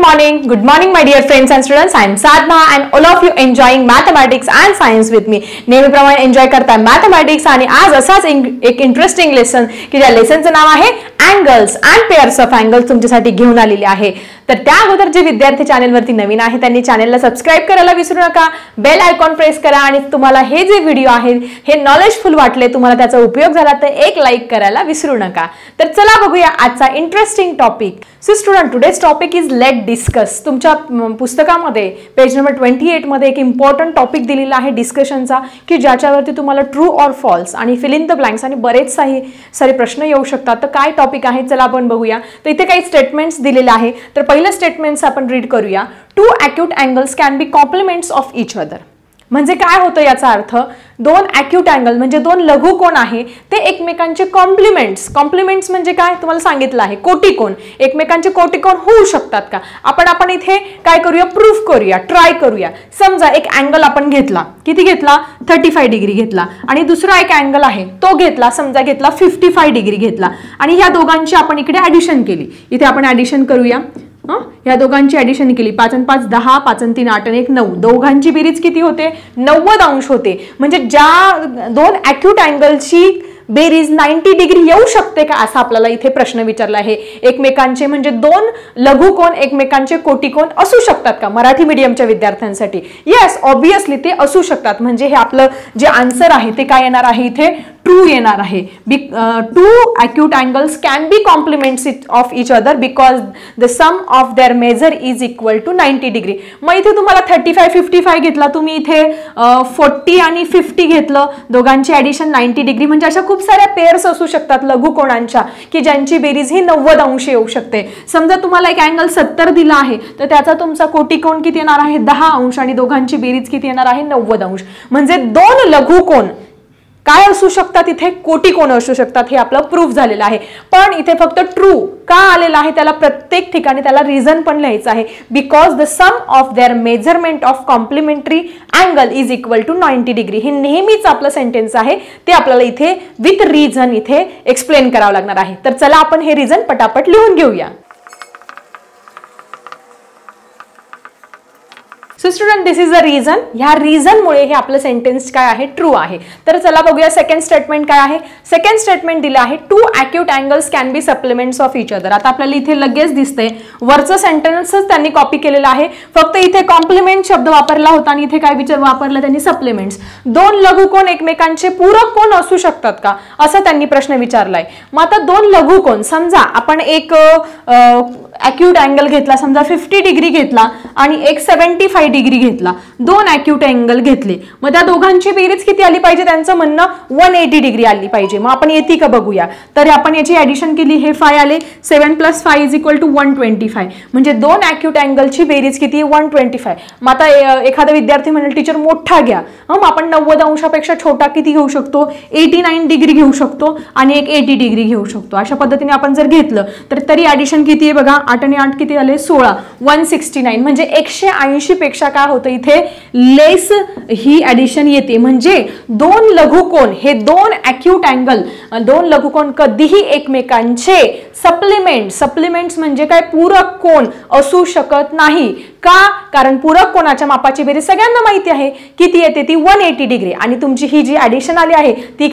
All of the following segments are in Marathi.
Good morning my dear friends and students. I am Sadhna and all of you enjoying mathematics and science with me. नेहमीप्रमाणे एन्जॉय करताय मॅथमॅटिक्स आणि आज असाच एक इंटरेस्टिंग लेसन की ज्या लेसनचं नाव आहे angles and pairs of angles तुमच्यासाठी घेऊन आलेले आहे. तर त्या अगोदर जे विद्यार्थी चॅनलवरती नवीन आहे त्यांनी चॅनलला सबस्क्राइब करायला विसरू नका. बेल आयकॉन प्रेस करा आणि तुम्हाला हे जे व्हिडिओ आहे हे नॉलेजफुल वाटले, तुम्हाला त्याचा उपयोग झाला तर एक लाईक करायला विसरू नका. तर चला बघूया आजचा interesting topic. So student, today's topic is let discuss. तुमच्या पुस्तकामध्ये पेज नंबर 28 मध्ये एक इम्पॉर्टंट टॉपिक दिलेला आहे डिस्कशनचा, की ज्याच्यावरती तुम्हाला ट्रू ऑर फॉल्स आणि फिल इन द ब्लँक्स आणि बरेच सारे प्रश्न येऊ शकतात. तर काय टॉपिक आहे चला आपण बघूया. तर इथे काही स्टेटमेंट्स दिलेले आहे. तर पहिलं स्टेटमेंट्स आपण रीड करूया. Two acute angles can be complements of each other. म्हणजे काय होतं याचा अर्थ, दोन अॅक्यूट अँगल म्हणजे दोन लघुकोन आहे ते एकमेकांचे कॉम्प्लिमेंट्स म्हणजे काय तुम्हाला सांगितलं आहे, कोटिकोन. एकमेकांचे कोटिकोन होऊ शकतात का, आपण इथे काय करूया, प्रूफ करूया, ट्राय करूया. समजा एक अँगल आपण घेतला, किती घेतला, 35 डिग्री घेतला आणि दुसरा एक अँगल आहे तो घेतला, समजा घेतला 55 डिग्री घेतला आणि ह्या दोघांची आपण इकडे ॲडिशन केली. इथे आपण ॲडिशन करूया. या दोघांची ॲडिशन केली, 5 आणि 5 10, 5 आणि 3 8 आणि 1 9. दोघांची बेरीज किती होते, 90 अंश होते. म्हणजे ज्या दोन अॅक्यूट अँगलची बेरीज 90 डिग्री येऊ शकते का, असा आपल्याला इथे प्रश्न विचारला आहे. एकमेकांचे म्हणजे दोन लघुकोन एकमेकांचे कोटिकोन असू शकतात का मराठी मीडियमच्या विद्यार्थ्यांसाठी? येस, ऑब्विसली ते असू शकतात. म्हणजे हे आपलं जे आन्सर आहे ते काय येणार आहे, इथे ट्रू येणार आहे. Two acute angles can be complements of each other because the sum of their measure is equal to 90 degree. मग इथे तुम्हाला 35 55 घेतला, तुम्ही इथे 40 आणि 50 घेतलं, दोघांची ॲडिशन 90 डिग्री. म्हणजे अशा खूप साऱ्या पेअर्स असू शकतात लघुकोणांच्या की ज्यांची बेरीज ही 90 अंश येऊ शकते. समजा तुम्हाला एक अँगल 70 दिला आहे तर त्याचा तुमचा कोटिकोन किती येणार आहे, 10 अंश आणि दोघांची बेरीज किती येणार आहे, 90 अंश. म्हणजे दोन लघुकोन काय असू शकतात, इथे कोटिकोन असू शकतात. हे आपलं प्रूफ झालेलं आहे. पण इथे फक्त ट्रू का आलेलं आहे, त्याला प्रत्येक ठिकाणी त्याला रिझन पण लिहायचं आहे. Because the sum of their measurement of complementary angle is equal to 90 degree. हे नेहमीच आपलं सेंटेन्स आहे, ते आपल्याला इथे विथ रिझन इथे एक्सप्लेन करावं लागणार आहे. तर चला आपण हे रिझन पटापट लिहून घेऊया. So student, this is a reason. ह्या रिझनमुळे हे आपलं सेंटेन्स काय आहे, ट्रू आहे. तर चला बघूया सेकंड स्टेटमेंट काय आहे. सेकंड स्टेटमेंट दिलं आहे, two acute angles can be supplements of each other. आता आपल्याला इथे लगेच दिसतंय वरचं सेंटेन्सच त्यांनी कॉपी केलेलं आहे, फक्त इथे कॉम्प्लिमेंट शब्द वापरला होता आणि इथे काय विचार वापरला त्यांनी, सप्लिमेंट्स. दोन लघुकोन एकमेकांचे पूरक कोण असू शकतात का, असं त्यांनी प्रश्न विचारलाय. मग आता दोन लघुकोन, समजा आपण एक अॅक्यूट अँगल घेतला, समजा 50 डिग्री घेतला आणि एक 75 डिग्री घेतला, दोन अॅक्यूट अँगल घेतले. मग त्या दोघांची बेरीज किती आली पाहिजे, त्यांचं म्हणणं 180 डिग्री आली पाहिजे. मग आपण येते का बघूया. तर आपण याची ॲडिशन केली, हे 5 आले, 7 + 5 इज इक्वल टू 125. म्हणजे दोन अॅक्यूट अँगलची बेरीज किती, 125. मग आता एखादा विद्यार्थी म्हणेल टीचर मोठा घ्या. मग आपण 90 अंशापेक्षा छोटा किती घेऊ शकतो, 89 डिग्री घेऊ शकतो आणि एक 80 डिग्री घेऊ शकतो. अशा पद्धतीने आपण जर घेतलं तर तरी ॲडिशन किती आहे बघा, 8 आणि 8 किती आले, 16, 169. म्हणजे 180 पेक्षा काय होतं इथे, लेस ही ॲडिशन येते. म्हणजे दोन लघुकोन, हे दोन अॅक्यूट अँगल, दोन लघुकोन कधीही एकमेकांचे सप्लिमेंट्स म्हणजे काय, पूरक कोन असू शकत नाही. का, कारण पूरक कोणाच्या मापाची बेरीज सगळ्यांना माहिती आहे किती येते, ती 180 डिग्री. आणि तुमची ही जी ॲडिशन आली आहे ती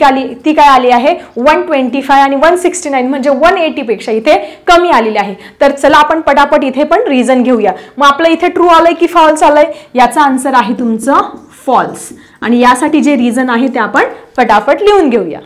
काय आली आहे, 125 आणि 169 म्हणजे 180 पेक्षा इथे कमी आलेली आहे. तर चला आपण पटापट इथे पण रिझन घेऊया. मग आपलं इथे ट्रू आलंय की फॉल्स आलंय, याचा आन्सर आहे तुमचं फॉल्स. आणि यासाठी जे रिझन आहे ते आपण पटापट लिहून घेऊया.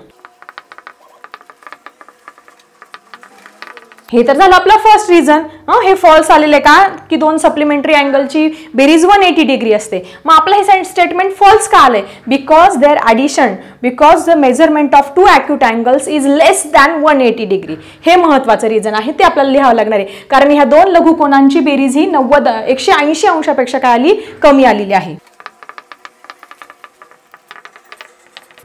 हे तर झालं आपलं फर्स्ट रिझन. हे फॉल्स आलेले का, की दोन सप्लिमेंटरी अँगलची बेरीज 180 डिग्री असते. मग आपलं हे स्टेटमेंट फॉल्स का आलंय, because their addition, because the measurement of two acute angles is less than 180 degree. हे महत्वाचं रिझन आहे, ते आपल्याला लिहावं लागणार आहे. कारण ह्या दोन लघुकोनांची बेरीज ही 180 अंशापेक्षा काय आली, कमी आलेली आहे.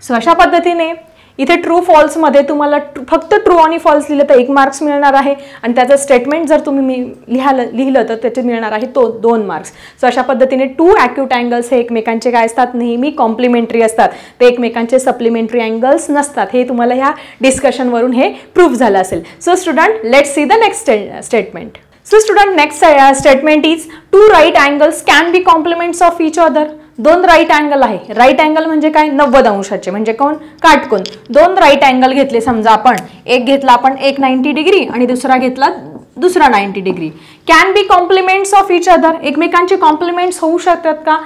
सो अशा पद्धतीने इथे ट्रू फॉल्स मध्ये तुम्हाला फक्त ट्रू आणि फॉल्स लिहिलं तर 1 मार्क्स मिळणार आहे आणि त्याचं स्टेटमेंट जर तुम्ही लिहिलं तर त्याचे मिळणार आहे 2 मार्क्स. सो अशा पद्धतीने टू अॅक्यूट अँगल्स हे एकमेकांचे काय असतात, नेहमी कॉम्प्लिमेंटरी असतात, ते एकमेकांचे सप्लिमेंटरी अँगल्स नसतात. हे तुम्हाला ह्या डिस्कशनवरून हे प्रूफ झालं असेल. So student, let's see the next statement. So student next statement is two right angles can be complements of each other. दोन राईट अँगल आहे. राईट अँगल म्हणजे काय? 90 अंशाचे, म्हणजे कोण? काटकोन. दोन राईट अँगल घेतले समजा आपण, एक घेतला आपण एक 90 डिग्री आणि दुसरा घेतला दुसरा 90 degree. Can be complements of each other. एकमेकांचे कॉम्प्लिमेंट्स होऊ शकतात का?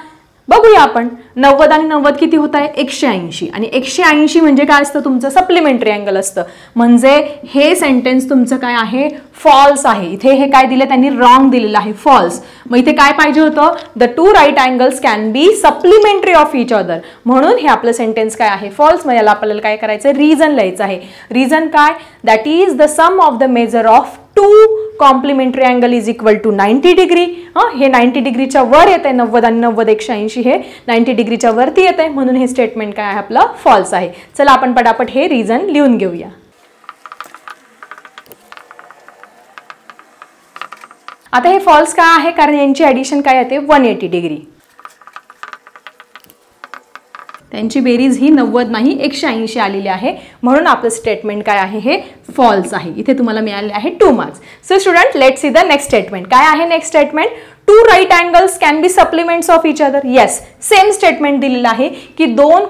बघूया आपण. 90 आणि 90 किती होत आहे? 180. आणि 180 म्हणजे काय असतं? तुमचं सप्लिमेंटरी अँगल असतं. म्हणजे हे सेंटेन्स तुमचं काय आहे? फॉल्स आहे. इथे हे काय दिले त्यांनी? रॉंग दिलेलं आहे, फॉल्स. मग इथे काय पाहिजे होतं? The two right angles can be supplementary of each other. म्हणून हे आपलं सेंटेन्स काय आहे? फॉल्स. मग याला आपल्याला काय करायचं? रिझन लिहायचं आहे. रिझन काय? That is the sum of the measure of two complementary angle is equal to 90 degree. हे 90 डिग्रीच्या वर येत आहे. 90 आणि 90 180 हे 90 डिग्रीच्या वरती येत आहे. म्हणून हे स्टेटमेंट काय आहे? आपलं फॉल्स आहे. चला आपण पटापट हे रिझन लिहून घेऊया. आता हे फॉल्स का आहे? कारण यांची ऍडिशन काय येते? 180 डिग्री. त्यांची बेरीज ही 90 नाही 180 आलेली आहे. म्हणून आपलं स्टेटमेंट काय आहे? हे फॉल्स आहे. इथे तुम्हाला मिळाले आहे 2 marks. So student let's see the next statement. काय आहे next statement? Two right angles can be supplements of each other. Yes, same statement दिलेलं आहे की दोन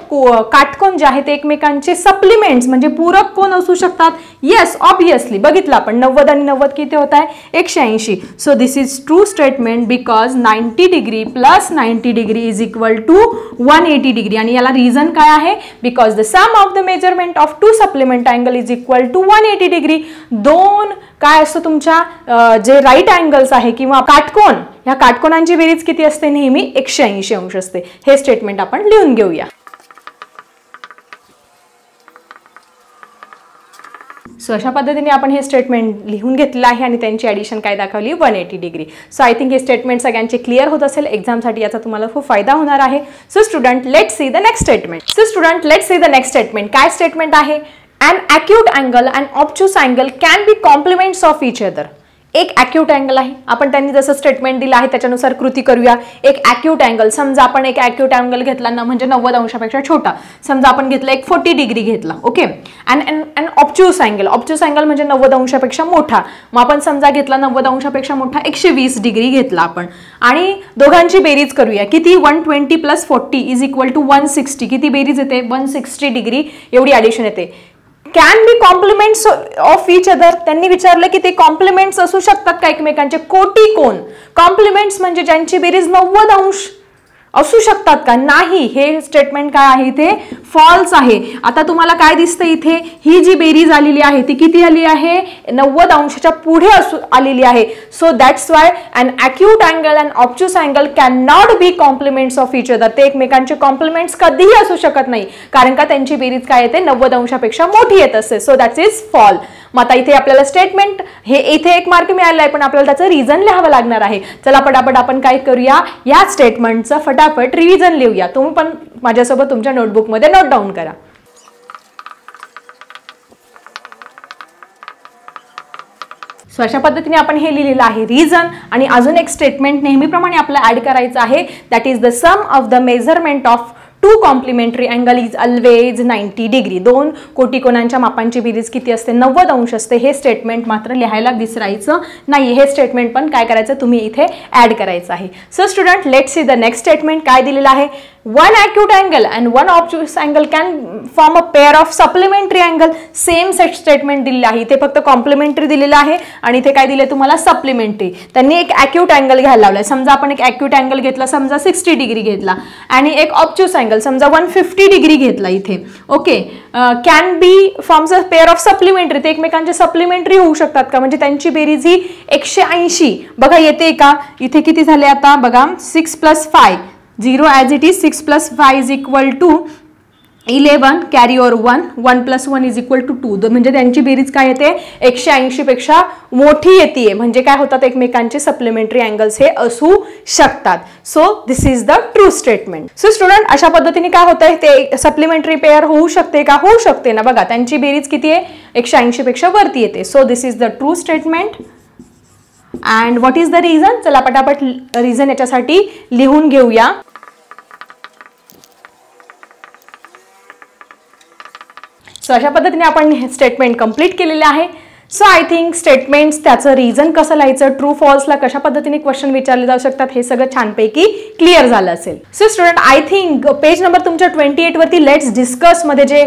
काटकोन जे आहेत ते एकमेकांचे सप्लिमेंट्स म्हणजे पूरक कोण असू शकतात. येस, ऑब्विसली बघितलं आपण 90 आणि 90 किती होत आहे? 180. So this is true statement because 90 degree plus 90 degree is equal to 180 degree. आणि याला रिझन काय आहे? Because the sum of the measurement of two supplement angle is equal to 180 degree. दोन काय असतं तुमच्या जे राईट अँगल्स आहे किंवा काटकोन, ह्या काटकोनांची बेरीज किती असते? नेहमी 180 अंश असते. हे स्टेटमेंट आपण लिहून घेऊया. सो अशा पद्धतीने आपण हे स्टेटमेंट लिहून घेतलं आहे आणि त्यांची ॲडिशन काय दाखवली? 180 डिग्री. सो आय थिंक हे स्टेटमेंट सगळ्यांचे क्लिअर होत असेल. एक्झामसाठी याचा तुम्हाला खूप फायदा होणार आहे. So student let's see the next statement. काय स्टेटमेंट आहे? An acute angle and obtuse angle can be complements of each other. एक ॲक्यूट अँगल आहे. आपण त्यांनी जसं स्टेटमेंट दिलं आहे त्याच्यानुसार कृती करूया. एक ॲक्यूट अँगल, समजा आपण एक ॲक्यूट अँगल घेतला ना, म्हणजे 90 अंशापेक्षा छोटा. समजा आपण घेतला एक 40 डिग्री घेतला. Okay. And obtuse angle. Obtuse angle म्हणजे 90 अंशापेक्षा मोठा. मग आपण समजा घेतला 90 अंशापेक्षा मोठा 120 डिग्री घेतला आपण. आणि दोघांची बेरीज करूया. किती? 120 प्लस 40 इज इक्वल टू 160. किती बेरीज येते? 160 डिग्री एवढी ॲडिशन येते. Can be complements of each other. त्यांनी विचारलं की ते कॉम्प्लिमेंट्स असू शकतात का एकमेकांचे? कोटी कोण? कॉम्प्लिमेंट्स म्हणजे ज्यांची बेरीज 90 अंश असू शकतात का? नाही. हे स्टेटमेंट काय आहे? इथे फॉल्स आहे. आता तुम्हाला काय दिसतं इथे? ही जी बेरीज आलेली आहे ती किती आली आहे? 90 अंशाच्या पुढे आलेली आहे. So that's why an acute angle and obtuse angle can not be complements of each other. ते एकमेकांचे कॉम्प्लिमेंट्स कधीही असू शकत नाही, कारण का त्यांची बेरीज काय येते? 90 अंशापेक्षा मोठी येत असते. So that's is fall. मग आता इथे आपल्याला स्टेटमेंट हे इथे 1 मार्क मिळाला आहे, पण आपल्याला त्याचं रिझन लिहावं लागणार आहे. चला पटापट आपण काय करूया? या स्टेटमेंटचं फटाफट रिव्हिजन लिहूया. तुम्ही पण माझ्यासोबत तुमच्या नोटबुकमध्ये नोट डाऊन करा. सो अशा पद्धतीने आपण हे लिहिलेलं आहे रिझन. आणि अजून एक स्टेटमेंट नेहमीप्रमाणे आपल्याला ऍड करायचं आहे. That is the sum of the measurement of two complementary angle is always 90 degree. दोन कोटीकोनांच्या मापांची बेरीज किती असते? 90 अंश असते. हे स्टेटमेंट मात्र लिहायला विसरायचं नाही. हे स्टेटमेंट पण काय करायचं? तुम्ही इथे ऍड करायचं आहे. So student let's see the next statement. काय दिलेलं आहे? One acute angle and one obtuse angle can form a pair of supplementary angle. Same statement दिलेलं आहे. इथे फक्त कॉम्प्लिमेंटरी दिलेलं आहे आणि इथे काय दिले तुम्हाला? सप्लिमेंटरी. त्यांनी एक ॲक्यूट अँगल घ्यायला लावलाय. समजा आपण एक ॲक्यूट अँगल घेतला, समजा 60 डिग्री घेतला, आणि एक ऑब्च्यूस अँगल समजा 150 डिग्री घेतला इथे. Okay. Can be forms a pair of supplementary. ते एकमेकांचे सप्लिमेंटरी होऊ शकतात का? म्हणजे त्यांची बेरीज ही 180 बघा येते का? इथे किती झाले आता बघा? 6 + 5 0 as it is. 6 + 5 is equal to 11. Carry over 1. 1 + 1 is equal to 2. म्हणजे त्यांची बेरीज काय येते? 180 पेक्षा मोठी येते. म्हणजे काय होतात? एकमेकांचे सप्लिमेंटरी अँगल्स हे असू शकतात. So this is the true statement. So student अशा पद्धतीने काय होतंय? ते सप्लिमेंटरी पेअर होऊ शकते का? होऊ शकते ना. बघा त्यांची बेरीज किती आहे? 180 पेक्षा वरती येते. So this is the true statement. And what is the reason? चला पटापट रिझन याच्यासाठी लिहून घेऊया. सो अशा पद्धतीने आपण हे स्टेटमेंट कंप्लीट केलेले आहे. सो आय थिंक स्टेटमेंट्स, त्याचं रिझन कसं लिहायचं, ट्रू फॉल्सला कशा पद्धतीने क्वेश्चन विचारले जाऊ शकतात, हे सगळं छानपैकी क्लिअर झालं असेल. So student, I think page number तुमच्या 28 वरती लेट्स डिस्कस मध्ये जे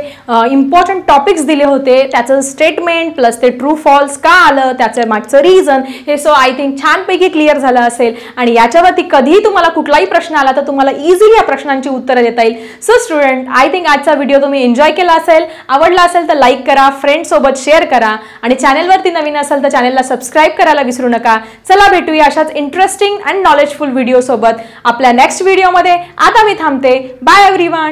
इम्पॉर्टंट टॉपिक्स दिले होते, त्याचं स्टेटमेंट प्लस ते ट्रू फॉल्स का आलं, त्याचं मागचं रिझन, हे सो आय थिंक छानपैकी क्लिअर झालं असेल. आणि याच्यावरती कधीही तुम्हाला कुठलाही प्रश्न आला तर तुम्हाला इझिली या प्रश्नांची उत्तरं देता येईल. सो स्टुडंट, आय थिंक आजचा व्हिडिओ तुम्ही एन्जॉय केला असेल. आवडला असेल तर लाईक करा, फ्रेंड सोबत शेअर करा आणि चॅनलवरती नवीन असेल तर चॅनलला सबस्क्राईब करायला विसरू नका. चला भेटूया अशाच इंटरेस्टिंग अँड नॉलेजफुल व्हिडिओ सोबत आपल्या नेक्स्ट व्हिडिओमध्ये. आता मी थांबते. Bye everyone.